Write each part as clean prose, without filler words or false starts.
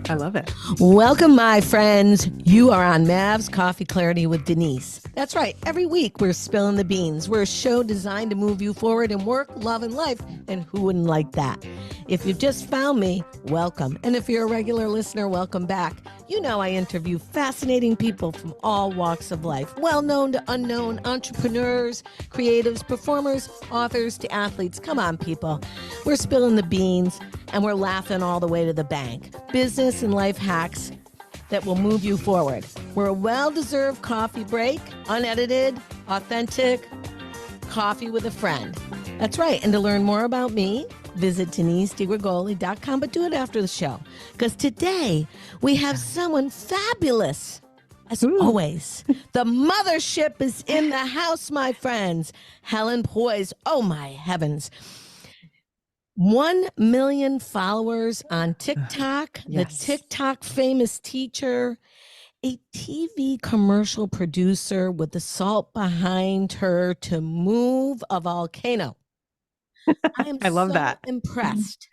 I love it. Welcome, my friends. You are on Mav's Coffee Clarity with Denise. That's right. Every week we're spilling the beans. We're a show designed to move you forward in work, love, and life. And who wouldn't like that? If you've just found me, welcome. And if you're a regular listener, welcome back. You know I interview fascinating people from all walks of life, well-known to unknown, entrepreneurs, creatives, performers, authors to athletes. Come on, people. We're spilling the beans and we're laughing all the way to the bank. Business and life hacks that will move you forward. We're a well-deserved coffee break, unedited, authentic, coffee with a friend. That's right. And to learn more about me, visit DeniseDiGrigoli.com, but do it after the show. Because today we have someone fabulous. As always, the Muthership is in the house, my friends. Helen Polise. Oh, my heavens. 1 million followers on TikTok, Yes. The TikTok famous teacher, a TV commercial producer with the salt behind her to move a volcano. I love that. Impressed.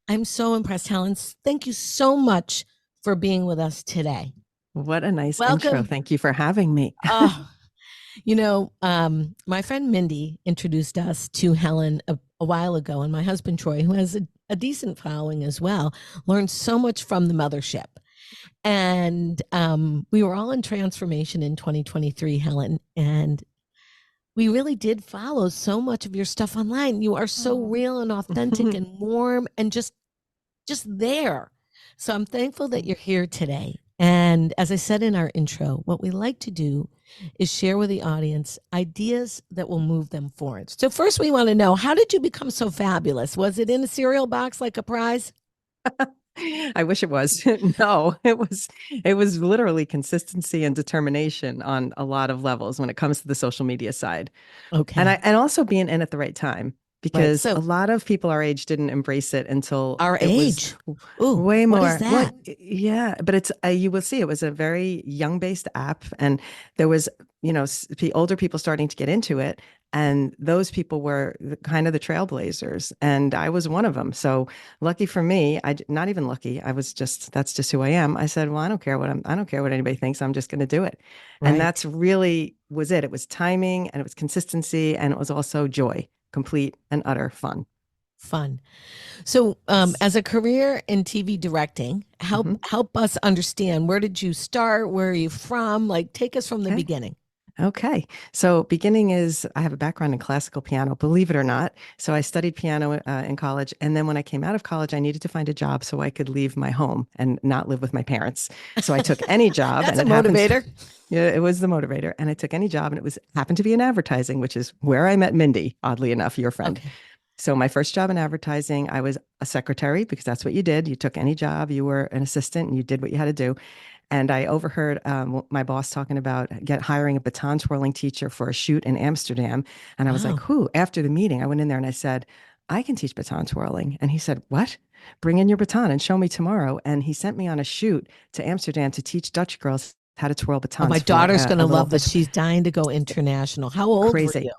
I'm so impressed, Helen. Thank you so much for being with us today. What a nice Welcome. intro. Thank you for having me. My friend Mindy introduced us to Helen a while ago, and my husband Troy, who has a decent following as well, learned so much from the Muthership. And we were all in transformation in 2023, Helen, and we really did follow so much of your stuff online. You are so real and authentic and warm and just there. So I'm thankful that you're here today. And as I said in our intro, what we like to do is share with the audience ideas that will move them forward. So first we want to know, how did you become so fabulous? Was it in a cereal box like a prize? I wish it was. No, it was literally consistency and determination on a lot of levels when it comes to the social media side. Okay. And also being in at the right time, because Right. So, a lot of people our age didn't embrace it until our age. Ooh, way more. What is that? Well, yeah, but it's you will see it was a very young based app, and there was older people starting to get into it, and those people were kind of the trailblazers, and I was one of them. So lucky for me, not even lucky. That's just who I am. I said, well, I don't care what anybody thinks. I'm just going to do it. Right. And that's really was it. It was timing, and it was consistency, and it was also joy. Complete and utter fun. So as a career in TV directing, help us understand, where did you start? Where are you from? Like, take us from the beginning. Okay. So beginning is, I have a background in classical piano, believe it or not. So I studied piano in college. And then when I came out of college, I needed to find a job so I could leave my home and not live with my parents. So I took any job. That's a motivator. Yeah, it was the motivator. And I took any job, and it happened to be in advertising, which is where I met Mindy, oddly enough, your friend. Okay. So my first job in advertising, I was a secretary, because that's what you did. You took any job, you were an assistant, and you did what you had to do. And I overheard my boss talking about hiring a baton twirling teacher for a shoot in Amsterdam. And I was like, who? After the meeting, I went in there and I said, I can teach baton twirling. And he said, what? Bring in your baton and show me tomorrow. And he sent me on a shoot to Amsterdam to teach Dutch girls how to twirl batons. Oh, my daughter's going to love this. She's dying to go international. How old were you?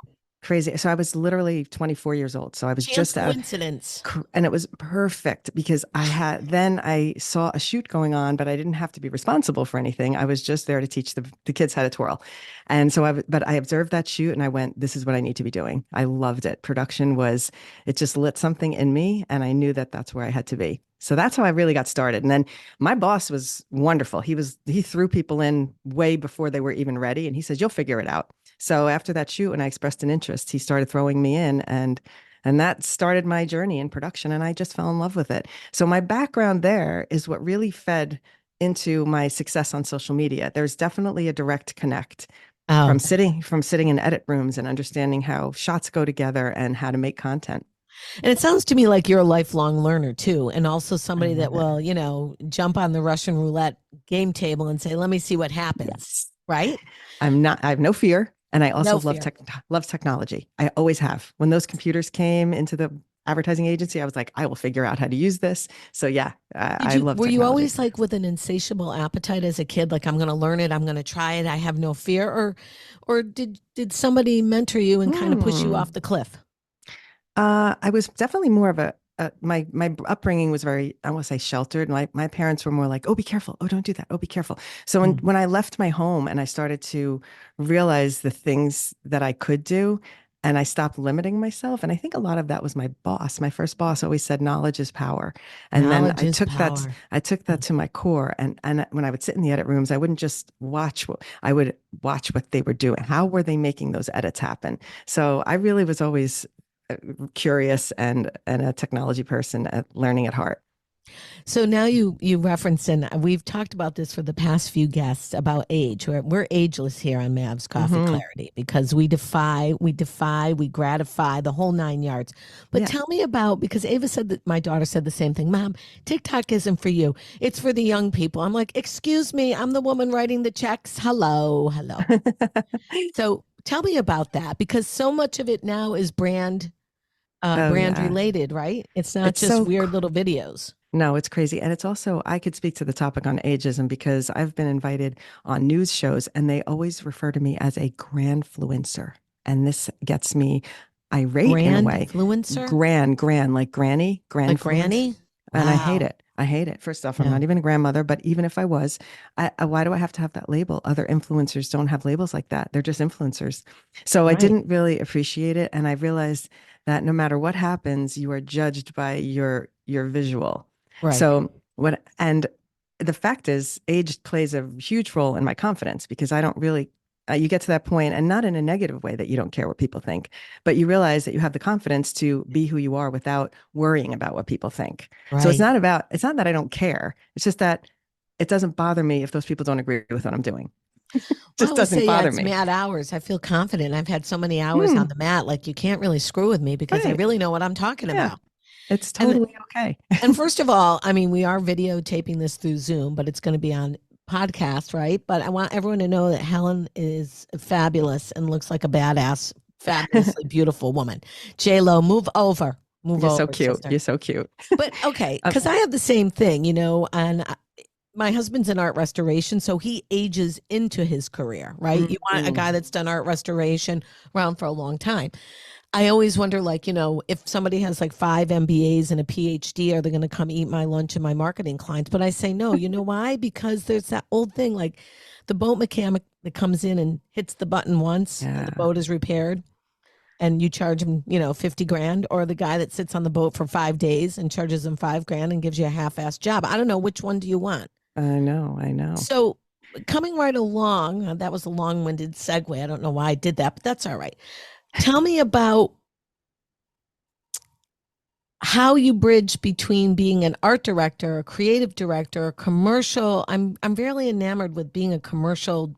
Crazy. So I was literally 24 years old. So I was just coincidence. And it was perfect, because I saw a shoot going on, but I didn't have to be responsible for anything. I was just there to teach the kids how to twirl. And so I observed that shoot and I went, this is what I need to be doing. I loved it. It just lit something in me, and I knew that that's where I had to be. So that's how I really got started. And then my boss was wonderful. He threw people in way before they were even ready. And he said, you'll figure it out. So after that shoot, when I expressed an interest, he started throwing me in, and that started my journey in production, and I just fell in love with it. So my background there is what really fed into my success on social media. There's definitely a direct connect from sitting in edit rooms and understanding how shots go together and how to make content. And it sounds to me like you're a lifelong learner too, and also somebody that will, jump on the Russian roulette game table and say, let me see what happens. Yes. Right? I have no fear. And I also love technology. I always have. When those computers came into the advertising agency, I was like, I will figure out how to use this. So yeah, I love technology. Were you always like with an insatiable appetite as a kid? Like, I'm going to learn it. I'm going to try it. I have no fear. Or did somebody mentor you and kind of push you off the cliff? I was definitely more of a my upbringing was very, I want to say, sheltered. My parents were more like, oh, be careful. Oh, don't do that. Oh, be careful. So Mm. when I left my home and I started to realize the things that I could do, and I stopped limiting myself. And I think a lot of that was my boss. My first boss always said, knowledge is power. And then Knowledge is power. I took that to my core. And when I would sit in the edit rooms, I wouldn't just watch, I would watch what they were doing. How were they making those edits happen? So I really was always curious and a technology person at learning at heart. So now you referenced, and we've talked about this for the past few guests about age. We're ageless here on Mavs Coffee Hmm. Clarity because we gratify the whole 9 yards. But Yeah. tell me about, because Ava said that, my daughter said the same thing. Mom, TikTok isn't for you. It's for the young people. I'm like, excuse me, I'm the woman writing the checks. Hello, hello. So tell me about that, because so much of it now is Oh brand yeah. related, right? It's not It's just so weird little videos. No, it's crazy. And it's also, I could speak to the topic on ageism because I've been invited on news shows and they always refer to me as a grandfluencer. And this gets me irate in a Grand way. influencer, Grand, like granny, like grandfluence. granny. And I hate Wow. it. I hate it. First off, I'm Yeah. not even a grandmother, but even if I was, why do I have to have that label? Other influencers don't have labels like that. They're just influencers. So I Right. didn't really appreciate it. And I realized that no matter what happens, you are judged by your visual. Right. So and the fact is, age plays a huge role in my confidence because I don't really, you get to that point and not in a negative way that you don't care what people think, but you realize that you have the confidence to be who you are without worrying about what people think. So Right. it's not that I don't care. It's just that it doesn't bother me if those people don't agree with what I'm doing. It Well, I just always doesn't say, yeah, bother it's me. mad hours. I feel confident. I've had so many hours Hmm, on the mat. Like, you can't really screw with me because I right. really know what I'm talking Yeah. about. It's And totally okay. and first of all, I mean, we are videotaping this through Zoom, but it's going to be on podcast, right? But I want everyone to know that Helen is fabulous and looks like a badass, fabulously beautiful woman. J Lo, move over. Move You're so over, cute. sister. You're so cute. But okay, Um, because I have the same thing, and my husband's in art restoration, so he ages into his career, right? You want a guy mm, that's done art restoration around for a long time. I always wonder, like, if somebody has like 5 MBAs and a PhD, are they going to come eat my lunch and my marketing clients? But I say no. You know why? Because there's that old thing, like the boat mechanic that comes in and hits the button once and the yeah. boat is repaired and you charge him, 50 grand, or the guy that sits on the boat for 5 days and charges him 5 grand and gives you a half-assed job. I don't know, which one do you want? I know. I know. So coming right along, that was a long-winded segue. I don't know why I did that, but that's all right. Tell me about how you bridge between being an art director, a creative director, a commercial. I'm really enamored with being a commercial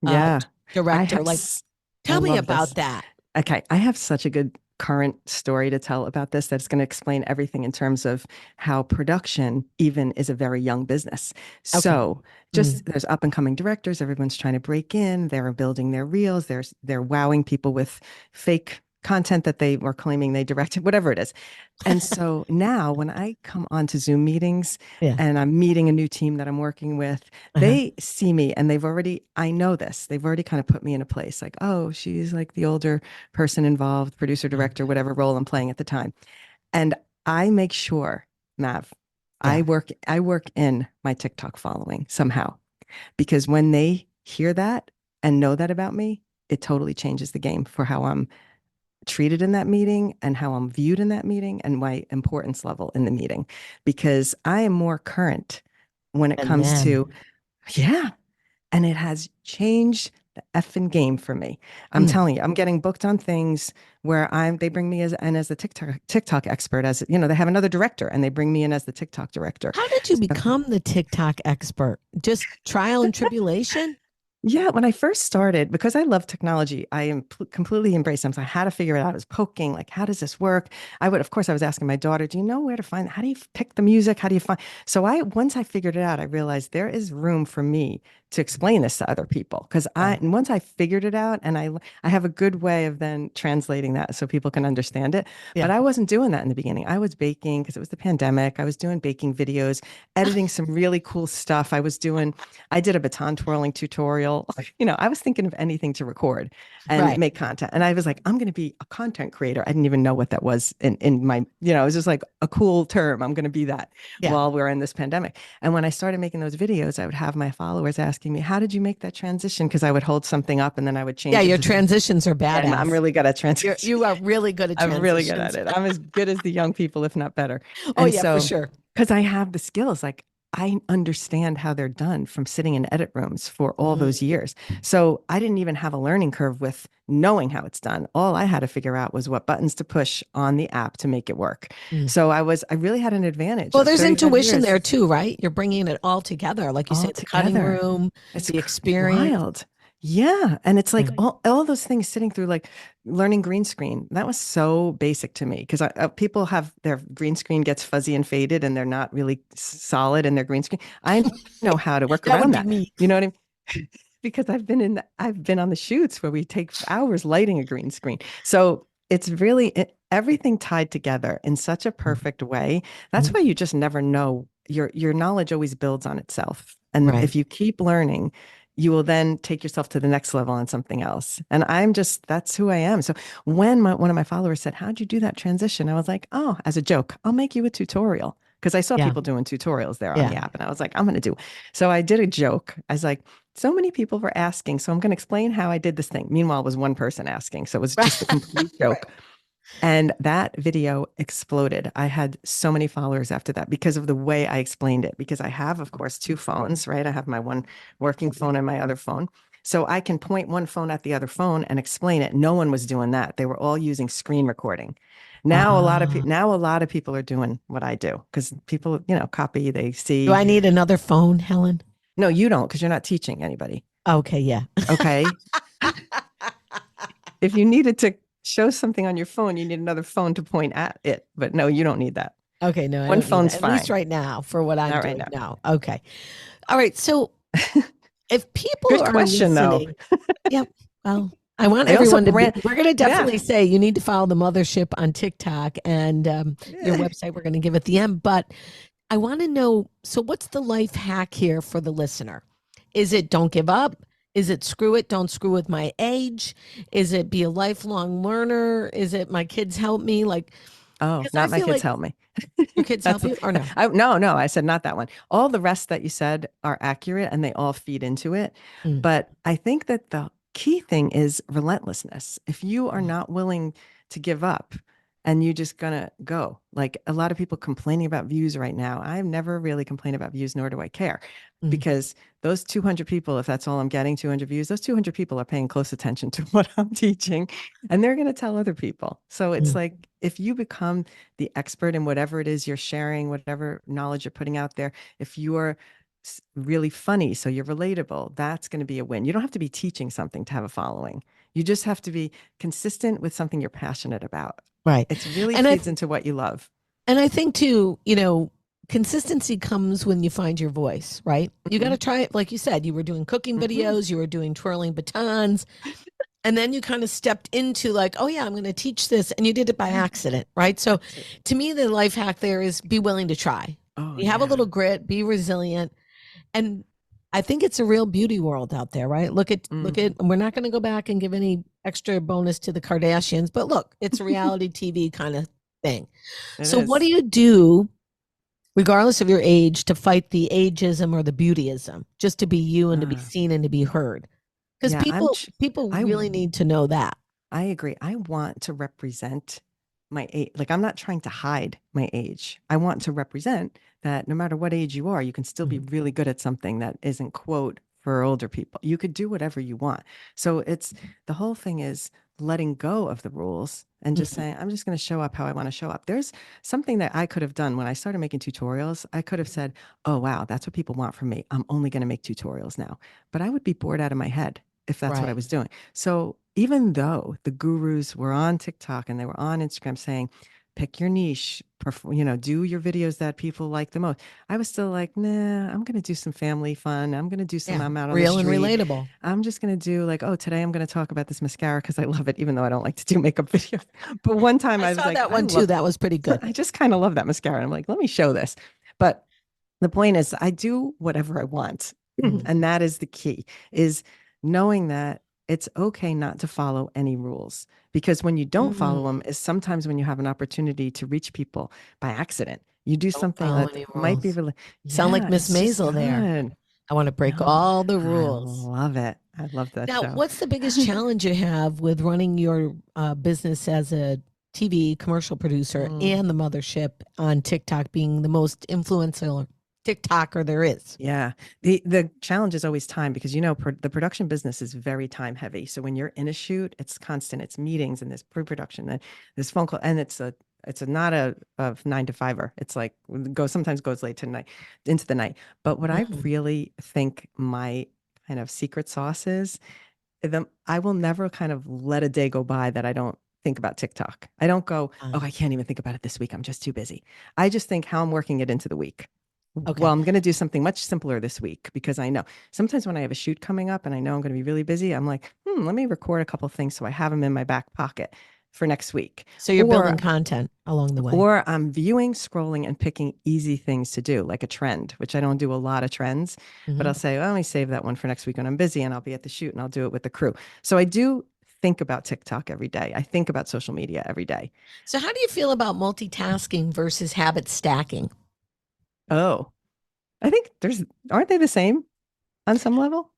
uh, Yeah. I director. have, Like, I tell me love about this. that. Okay, I have such a good current story to tell about this that's going to explain everything in terms of how production even is a very young business. Okay. So, Mm. just there's up and coming directors, everyone's trying to break in, they're building their reels, they're wowing people with fake content that they were claiming they directed, whatever it is. And so now when I come onto Zoom meetings Yeah. and I'm meeting a new team that I'm working with, Uh-huh. they see me and I know this, they've already kind of put me in a place like, oh, she's like the older person involved, producer, director, Okay. whatever role I'm playing at the time. And I make sure, Mav, Yeah. I work in my TikTok following somehow because when they hear that and know that about me, it totally changes the game for how I'm treated in that meeting and how I'm viewed in that meeting and my importance level in the meeting because I am more current when it And comes to, then, yeah, and it has changed the effing game for me. I'm mm, telling you, I'm getting booked on things where they bring me as the TikTok expert, as they have another director and they bring me in as the TikTok director. how did you So, become the TikTok expert? Just trial and tribulation? yeah, when I first started, because I love technology, I am completely embraced them. So I had to figure it out. I was poking, like, how does this work? Of course, I was asking my daughter, do you know where to find, how do you pick the music? How do you find? So once I figured it out, I realized there is room for me to explain this to other people. Right. And once I figured it out and I have a good way of then translating that so people can understand it. But Yeah. I wasn't doing that in the beginning. I was baking because it was the pandemic. I was doing baking videos, editing some really cool stuff. I did a baton twirling tutorial tutorial. I was thinking of anything to record and Right. make content. And I was like, I'm going to be a content creator. I didn't even know what that was in my, it was just like a cool term. I'm going to be that Yeah. while we're in this pandemic. And when I started making those videos, I would have my followers asking me, how did you make that transition? Because I would hold something up and then I would change Yeah, it your to transitions are and I'm badass. really good at transitions. You are really good at I'm really good transitions. at it. I'm as good as the young people, if not better. Oh And yeah, for so, sure. because I have the skills, like I understand how they're done from sitting in edit rooms for all those years. So I didn't even have a learning curve with knowing how it's done. All I had to figure out was what buttons to push on the app to make it work. So I really had an advantage. Well, of there's 35 intuition years there too, right? You're bringing it all together. Like you all say, the cutting together. room, It's the experience. wild. Yeah. And it's like all those things sitting through like learning green screen. That was so basic to me because people have their green screen gets fuzzy and faded and they're not really solid in their green screen. I know how to work That would around be that. me. You know what I mean? Because I've been on the shoots where we take hours lighting a green screen. So it's really everything tied together in such a perfect way. That's why you just never know. Your knowledge always builds on itself. And Right. if you keep learning, you will then take yourself to the next level on something else. And that's who I am. So when one of my followers said, how'd you do that transition? I was like, oh, as a joke, I'll make you a tutorial. Because I saw Yeah. people doing tutorials there on Yeah. the app. And I was like, I'm going to do. So I did a joke. I was like, so many people were asking. So I'm going to explain how I did this thing. Meanwhile, it was one person asking. So it was just a complete joke. And that video exploded. I had so many followers after that because of the way I explained it. Because I have, of course, two phones, right? I have my one working phone and my other phone. So I can point one phone at the other phone and explain it. No one was doing that. They were all using screen recording. Now a lot of people are doing what I do because people, copy, they Do see. I need another phone, Helen? No, you don't because you're not teaching anybody. Okay, yeah. Okay. If you needed to show something on your phone, you need another phone to point at it. But no, you don't need that. Okay, no, I One don't need phone's that. At fine. least right now for what I'm Not doing right now. Okay. All right. So if people Good are question, though. listening, yeah, well, I want I also everyone to be, ran. we're going to Yeah. definitely say you need to follow the Mothership on TikTok and your website. We're going to give at the end, but I want to know, so what's the life hack here for the listener? Is it don't give up? Is it screw it, don't screw with my age? Is it be a lifelong learner? Is it my kids help me? Like, Oh, 'cause I not my feel kids like help me. your kids help you or no? No, I said not that one. All the rest that you said are accurate and they all feed into it. Mm. But I think that the key thing is relentlessness. If you are not willing to give up and you just gonna go, like a lot of people complaining about views right now. I've never really complained about views, nor do I care. Because those 200 people, if that's all I'm getting, 200 views, those 200 people are paying close attention to what I'm teaching and they're going to tell other people. So it's like, if you become the expert in whatever it is you're sharing, whatever knowledge you're putting out there, if you're really funny, so you're relatable, that's going to be a win. You don't have to be teaching something to have a following. You just have to be consistent with something you're passionate about. Right. It really And feeds into what you love. And I think too, consistency comes when you find your voice, right? You got to try it. Like you said, you were doing cooking videos, you were doing twirling batons, and then you kind of stepped into like, oh yeah, I'm going to teach this. And you did it by accident, right? So to me, the life hack there is be willing to try. Oh, You have a little grit, be resilient. And I think it's a real beauty world out there, right? Look at, we're not going to go back and give any extra bonus to the Kardashians, but look, it's a reality TV kind of thing. So what do you do regardless of your age, to fight the ageism or the beautyism, just to be you and to be seen and to be heard? Because people really need to know that. I agree. I want to represent my age. Like, I'm not trying to hide my age. I want to represent that no matter what age you are, you can still be really good at something that isn't, quote, for older people. You could do whatever you want. So it's the whole thing is letting go of the rules and just saying, I'm just going to show up how I want to show up. There's something that I could have done when I started making tutorials. I could have said, oh, wow, that's what people want from me. I'm only going to make tutorials now. But I would be bored out of my head if that's what I was doing. So even though the gurus were on TikTok and they were on Instagram saying, pick your niche, do your videos that people like the most, I was still like, nah, I'm going to do some family fun. I'm going to do some, I'm out on real the street. and relatable. I'm just going to do like, oh, today I'm going to talk about this mascara because I love it, even though I don't like to do makeup videos. But one time I was saw like, that one too. That was pretty good. I just kind of love that mascara. I'm like, let me show this. But the point is, I do whatever I want. And that is the key, is knowing that it's okay not to follow any rules. Because when you don't follow Mm, them is sometimes when you have an opportunity to reach people by accident. You do don't something follow that any might be rules. really, Sound like yeah, Miss it's just Maisel there. good. I want to break No, all the I rules. love it. I love that Now, show. what's the biggest challenge you have with running your business as a TV commercial producer Mm. and the mothership on TikTok being the most influential TikToker there is? Yeah. The challenge is always time because the production business is very time heavy. So when you're in a shoot, it's constant. It's meetings and this pre-production and this phone call and it's not a 9 to 5er. It's like sometimes goes late to night into the night. But what I Mm. really think my kind of secret sauce is I will never kind of let a day go by that I don't think about TikTok. I don't go, oh, Uh, I can't even think about it this week. I'm just too busy. I just think how I'm working it into the week. Well, okay. I'm going to do something much simpler this week because I know sometimes when I have a shoot coming up and I know I'm going to be really busy, I'm like, let me record a couple things so I have them in my back pocket for next week. So you're Or building content along the way. or I'm viewing, scrolling, and picking easy things to do, like a trend, which I don't do a lot of trends, but Hmm. I'll say, well, let me save that one for next week when I'm busy and I'll be at the shoot and I'll do it with the crew. So I do think about TikTok every day. I think about social media every day. So, how do you feel about multitasking versus habit stacking? Oh, I think aren't they the same on some level?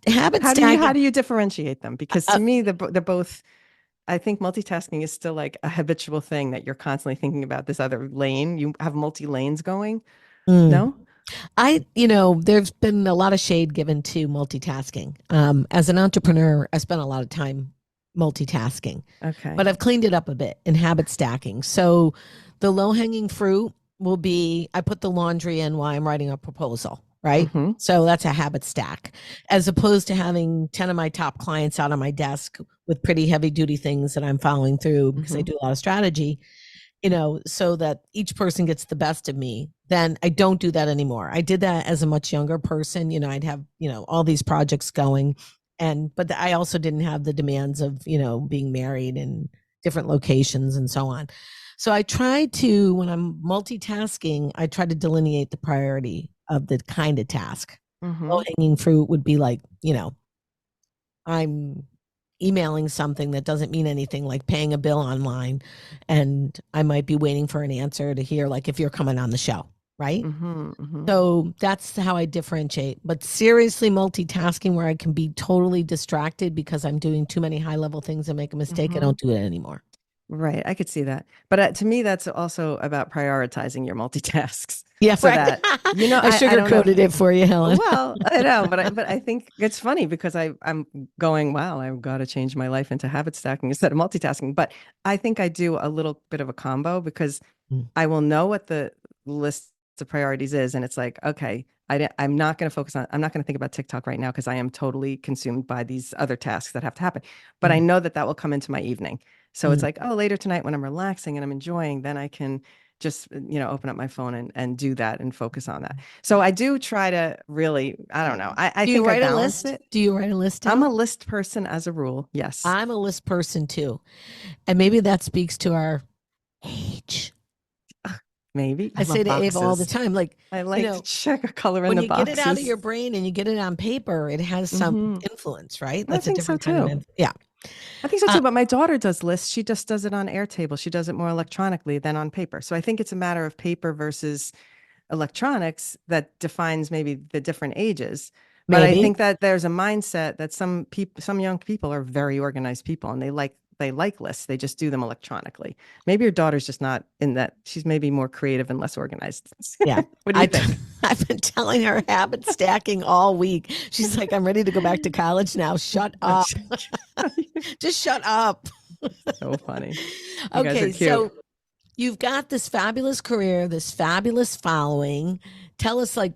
Habit How stacking. do you differentiate them? Because Uh, to me, they're both. I think multitasking is still like a habitual thing that you're constantly thinking about this other lane. You have multi lanes going. mm. No? There's been a lot of shade given to multitasking. As an entrepreneur, I spent a lot of time multitasking, but Okay. I've cleaned it up a bit in habit stacking. So the low hanging fruit will be I put the laundry in while I'm writing a proposal, right? Mm-hmm. So that's a habit stack, as opposed to having 10 of my top clients out on my desk with pretty heavy duty things that I'm following through because I Mm-hmm. do a lot of strategy, so that each person gets the best of me. Then I don't do that anymore. I did that as a much younger person. I'd have, all these projects going. But I also didn't have the demands of, being married in different locations and so on. So I try to, when I'm multitasking, I try to delineate the priority of the kind of task. Low Mm-hmm. hanging fruit would be like, I'm emailing something that doesn't mean anything, like paying a bill online, and I might be waiting for an answer to hear, like, if you're coming on the show, right? Mm-hmm. Mm-hmm. So that's how I differentiate. But seriously, multitasking where I can be totally distracted because I'm doing too many high level things and make a mistake, I Mm-hmm. don't do it anymore. Right. I could see that. But to me, that's also about prioritizing your multitasks Yeah, so right. that, I I don't know. sugarcoated it for you, Helen. Well, I know, but I think it's funny because I'm going, wow, I've got to change my life into habit stacking instead of multitasking. But I think I do a little bit of a combo because I will know what the list of priorities is, and it's like, okay, I'm not going to I'm not going to think about TikTok right now because I am totally consumed by these other tasks that have to happen. But I Mm, know that that will come into my evening. So it's mm. like, oh, later tonight when I'm relaxing and I'm enjoying, then I can just, open up my phone and do that and focus on that. So I do try to really, I don't know. I Do you think I write a balance list? it. Do you write a list I'm a down? list person as a rule. Yes. I'm a list person too. And maybe that speaks to our age. Maybe. I I say love to Ava all the boxes. time, like, I you like to know, check a color in when the you get it out of boxes. your brain and you get it on paper, it has some Hmm. influence, right? I That's a think so different kind of too. yeah. I think so Uh, too. But my daughter does lists. She just does it on Airtable. She does it more electronically than on paper. So I think it's a matter of paper versus electronics that defines maybe the different ages. But I maybe. think that there's a mindset that some young people are very organized people and they like lists. They just do them electronically. Maybe your daughter's just not in that. She's maybe more creative and less organized. Yeah. What do you think? I've been telling her habit stacking all week. She's like, I'm ready to go back to college now. Shut up. Just shut up. So funny. You guys are Okay, cute. so you've got this fabulous career, this fabulous following. Tell us, like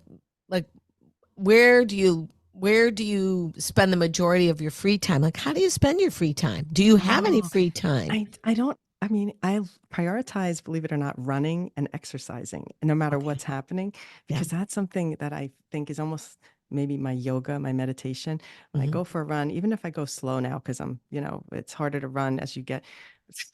where do you spend the majority of your free time? Like, how do you spend your free time? Do you have any Oh, free time? I don't I mean, I prioritize, believe it or not, running and exercising no matter Okay. what's happening, Yeah. because that's something that I think is almost maybe my yoga, my meditation. When I Mhm. go for a run, even if I go slow now, because it's harder to run as you get.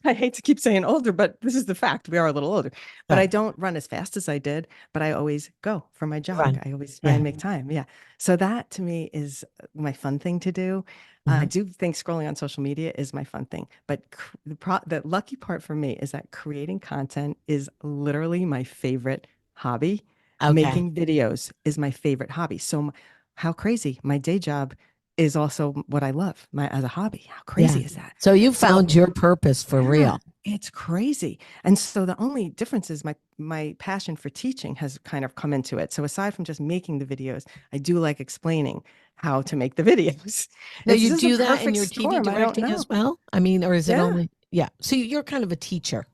I hate to keep saying older, but this is the fact. We are a little older, but I Right. don't run as fast as I did, but I always go for my jog. Run. I always try Yeah. and make time. Yeah. So that to me is my fun thing to do. I Mhm. do think scrolling on social media is my fun thing, but the lucky part for me is that creating content is literally my favorite hobby. Okay. Making videos is my favorite hobby. So how crazy. My day job is also what I love, my as a hobby. How Yeah. crazy is that? So you So found your purpose for yeah, real. it's crazy. And so the only difference is my passion for teaching has kind of come into it. So aside from just making the videos, I do like explaining how to make the videos. Now It's you just a do that in perfect your TV storm. I don't directing know. as well? I mean, or is it Yeah. only, yeah. So you're kind of a teacher.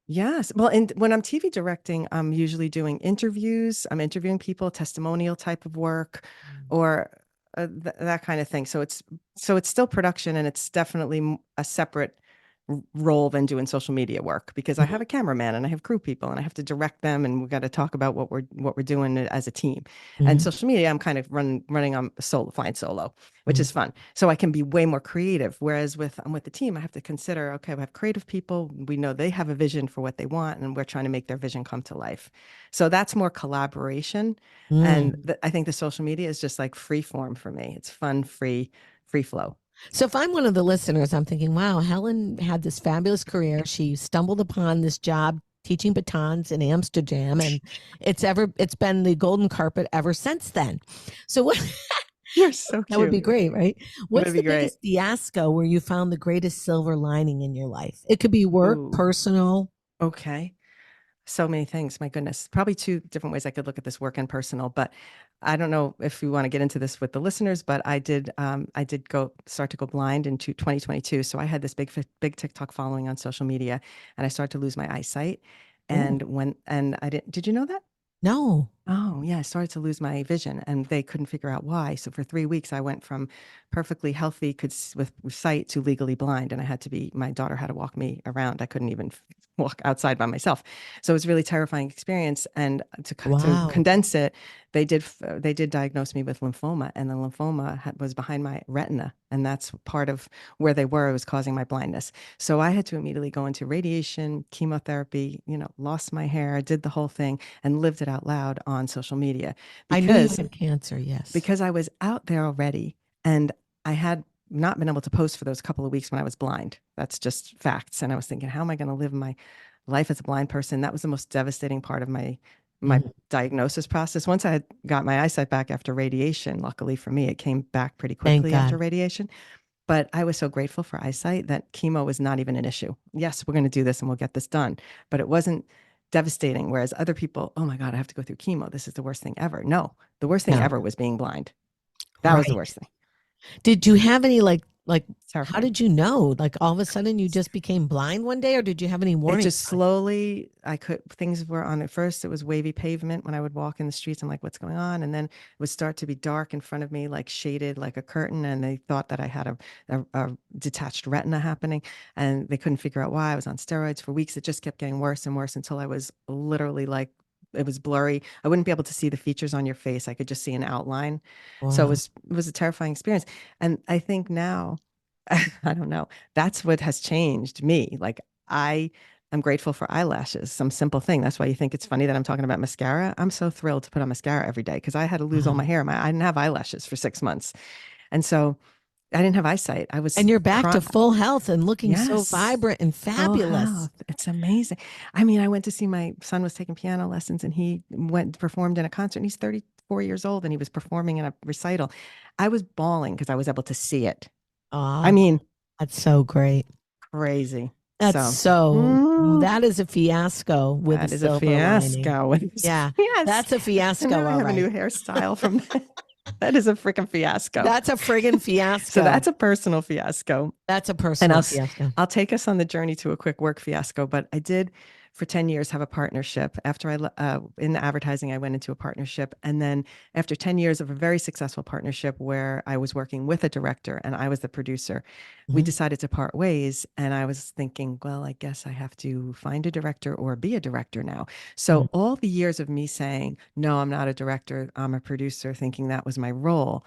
Yes. Well, and when I'm TV directing, I'm usually doing interviews. I'm interviewing people, testimonial type of work, or that kind of thing. So it's still production, and it's definitely a separate role than doing social media work because I have Mhm. a cameraman and I have crew people and I have to direct them and we've got to talk about what we're doing as a team. And Mhm. social media, I'm kind of running on solo, flying solo, which is Mhm. fun. So I can be way more creative. Whereas I'm with the team, I have to consider, okay, we have creative people. We know they have a vision for what they want, and we're trying to make their vision come to life. So that's more collaboration. And Mm. I think the social media is just like free form for me. It's fun, free flow. So if I'm one of the listeners, I'm thinking, wow, Helen had this fabulous career. She stumbled upon this job teaching batons in Amsterdam, and it's been the golden carpet ever since then. So what You're so that would be cute. great, right? It What's would the be great. biggest fiasco where you found the greatest silver lining in your life? It could be work, Ooh, personal. okay. So many things. My goodness. Probably two different ways I could look at this, work and personal. But I don't know if we want to get into this with the listeners, but I did go start to go blind in 2022. So I had this big TikTok following on social media, and I started to lose my eyesight. Oh, And I did you know that? no. Oh, yeah, I started to lose my vision and they couldn't figure out why. So for 3 weeks, I went from perfectly healthy, with sight to legally blind. And my daughter had to walk me around. I couldn't even walk outside by myself. So it was a really terrifying experience. And to Wow. condense it, they did diagnose me with lymphoma, and the lymphoma was behind my retina. And that's part of where they were. It was causing my blindness. So I had to immediately go into radiation, chemotherapy, lost my hair, did the whole thing and lived it out loud on social media I knew you because had cancer, yes. because I was out there already and I had not been able to post for those couple of weeks when I was blind. That's just facts. And I was thinking, how am I going to live my life as a blind person? That was the most devastating part of my Mhm. diagnosis process. Once I had got my eyesight back after radiation, luckily for me, it came back pretty Thank quickly after God. radiation. But I was so grateful for eyesight that chemo was not even an issue. Yes, we're going to do this and we'll get this done. But it wasn't devastating. Whereas other people, oh my God, I have to go through chemo. This is the worst thing ever. No, the worst thing No. ever was being blind. That was the Right. worst thing. Did you have any It's how terrifying. did you know? Like all of a sudden you just became blind one day or did you have any It warning just signs? things were on at first. It was wavy pavement when I would walk in the streets. I'm like, what's going on? And then it would start to be dark in front of me, like shaded like a curtain. And they thought that I had a detached retina happening. And they couldn't figure out why. I was on steroids for weeks. It just kept getting worse and worse until I was literally like, it was blurry. I wouldn't be able to see the features on your face. I could just see an outline. So Wow. it was a terrifying experience. And I think now, I don't know. That's what has changed me. Like I am grateful for eyelashes, some simple thing. That's why you think it's funny that I'm talking about mascara. I'm so thrilled to put on mascara every day because I had to lose all my Wow. hair. I didn't have eyelashes for 6 months. And so I didn't have eyesight. I was And you're back crying. to full health and looking so Yes. vibrant and Full fabulous. health. It's amazing. I mean, I went to see my son was taking piano lessons and he performed in a concert and he's 34 years old and he was performing in a recital. I was bawling because I was able to see it. I Ah, mean, that's so great. crazy. That's So, so mm, that is a fiasco with a that is a silver lining. fiasco. Yeah, Yes. that's a And now fiasco, I all have a new right. hairstyle from that. That is a freaking fiasco. That's a friggin' So fiasco. that's a personal fiasco. That's a And personal fiasco. I'll take us on the journey to a quick work fiasco. But I did for 10 years have a partnership. In the advertising, I went into a partnership. And then after 10 years of a very successful partnership where I was working with a director and I was the producer, we Mhm. decided to part ways. And I was thinking, well, I guess I have to find a director or be a director now. Mhm. So all the years of me saying, no, I'm not a director, I'm a producer, thinking that was my role,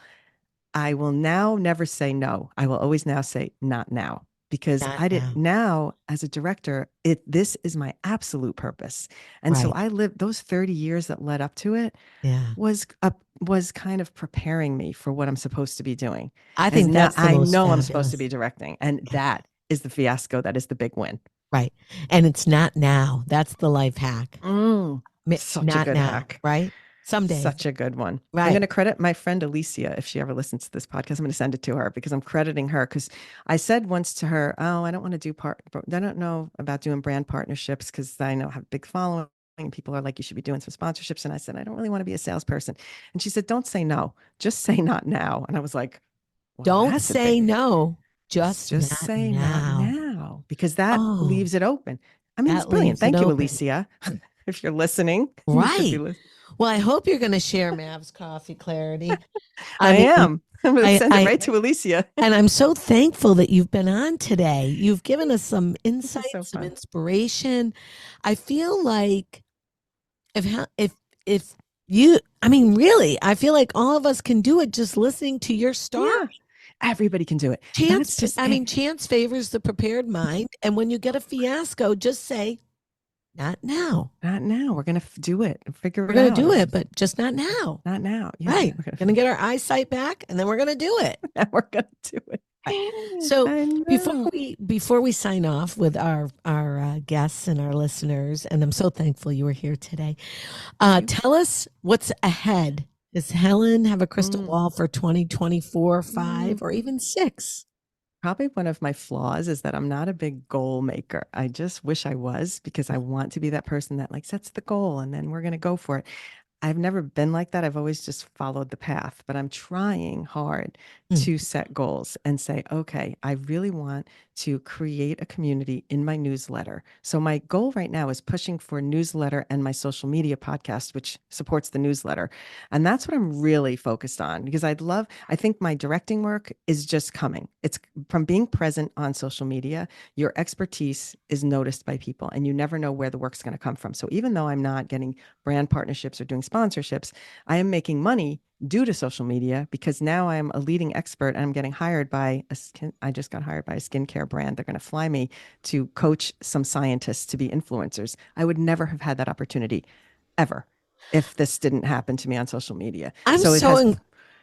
I will now never say no. I will always now say not now because Not I didn't. now. Now, as a director, this is my absolute purpose. And so Right. I lived those 30 years that led up to it Yeah. was kind of preparing me for what I'm supposed to be doing. I As think now that's the I most know I'm supposed to fabulous. be directing, and Yeah. that is the fiasco. That is the big win. Right. And it's not now. That's the life hack. Such a Not good now. hack. Right. Someday. Such a good one. I'm Right. going to credit my friend Alicia if she ever listens to this podcast. I'm going to send it to her because I'm crediting her because I said once to her, "Oh, I don't want to do I don't know about doing brand partnerships because I know I have a big following and people are like, you should be doing some sponsorships." And I said, "I don't really want to be a salesperson." And she said, "Don't say no, just say not now." And I was like, "Well, Don't that's a big, say no. Just just not say not now. now because that Oh, leaves it open." I mean, it's that brilliant. leaves it Thank you, open. Alicia. If you're listening, you should be Right. listening. Well, I hope you're going to share Mav's coffee clarity. I I mean, am. I'm going to send it I, right to Alicia. and I'm so thankful that you've been on today. You've given us some This is so insights, some fun. inspiration. I feel like if you, I mean, really, I feel like all of us can do it just listening to your story. Yeah. Everybody can do it. Chance, That's just I it. mean, chance favors the prepared mind. And when you get a fiasco, just say, not now. Not now. We're going to do it and figure We're it going to out. do It's it, just but just not now. not now. Yeah. Right. Going to get our eyesight back and then we're going to do it. We're going to do it. Right. So I know. before we sign off with our guests and our listeners, and I'm so thankful you were here today. Tell us what's ahead. Does Helen have a crystal Mm. ball for 2024, 5, or even 6? Probably one of my flaws is that I'm not a big goal maker. I just wish I was because I want to be that person that like sets the goal and then we're going to go for it. I've never been like that. I've always just followed the path, but I'm trying hard Mm. to set goals and say, okay, I really want to create a community in my newsletter. So my goal right now is pushing for a newsletter and my social media podcast, which supports the newsletter. And that's what I'm really focused on because I think my directing work is just coming. It's from being present on social media, your expertise is noticed by people and you never know where the work's going to come from. So even though I'm not getting brand partnerships or doing sponsorships, I am making money due to social media because now I'm a leading expert and I'm getting hired by I just got hired by a skincare brand. They're going to fly me to coach some scientists to be influencers. I would never have had that opportunity ever if this didn't happen to me on social media. I'm So it so has,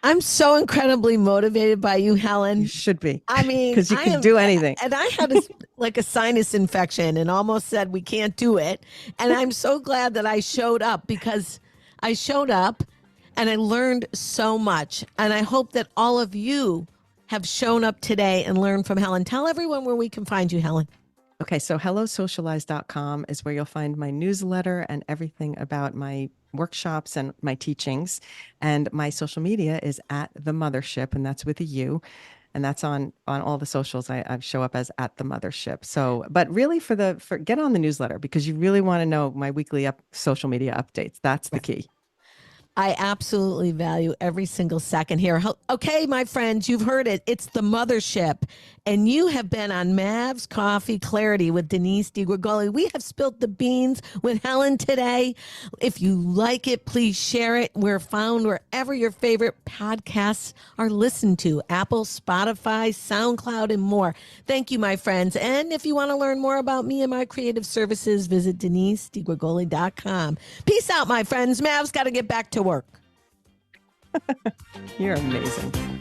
I'm so incredibly motivated by you, you Helen. should be I mean, because you I can am, do anything. and I had like a sinus infection and almost said we can't do it. And I'm so glad that I showed up because I showed up and I learned so much. And I hope that all of you have shown up today and learned from Helen. Tell everyone where we can find you, Helen. Okay, so hellosocialize.com is where you'll find my newsletter and everything about my workshops and my teachings. And my social media is at the Muthership, and that's with a U. And that's on all the socials. I show up as at the Mothership. So, but really for get on the newsletter because you really want to know my weekly social media updates. That's the key. I absolutely value every single second here. Okay, my friends, you've heard it. It's the Mothership. And you have been on Mav's Coffee Clarity with Denise DiGrigoli. We have spilled the beans with Helen today. If you like it, please share it. We're found wherever your favorite podcasts are listened to: Apple, Spotify, SoundCloud, and more. Thank you, my friends. And if you want to learn more about me and my creative services, visit DeniseDiGrigoli.com. Peace out, my friends. Mav's got to get back to work. You're amazing.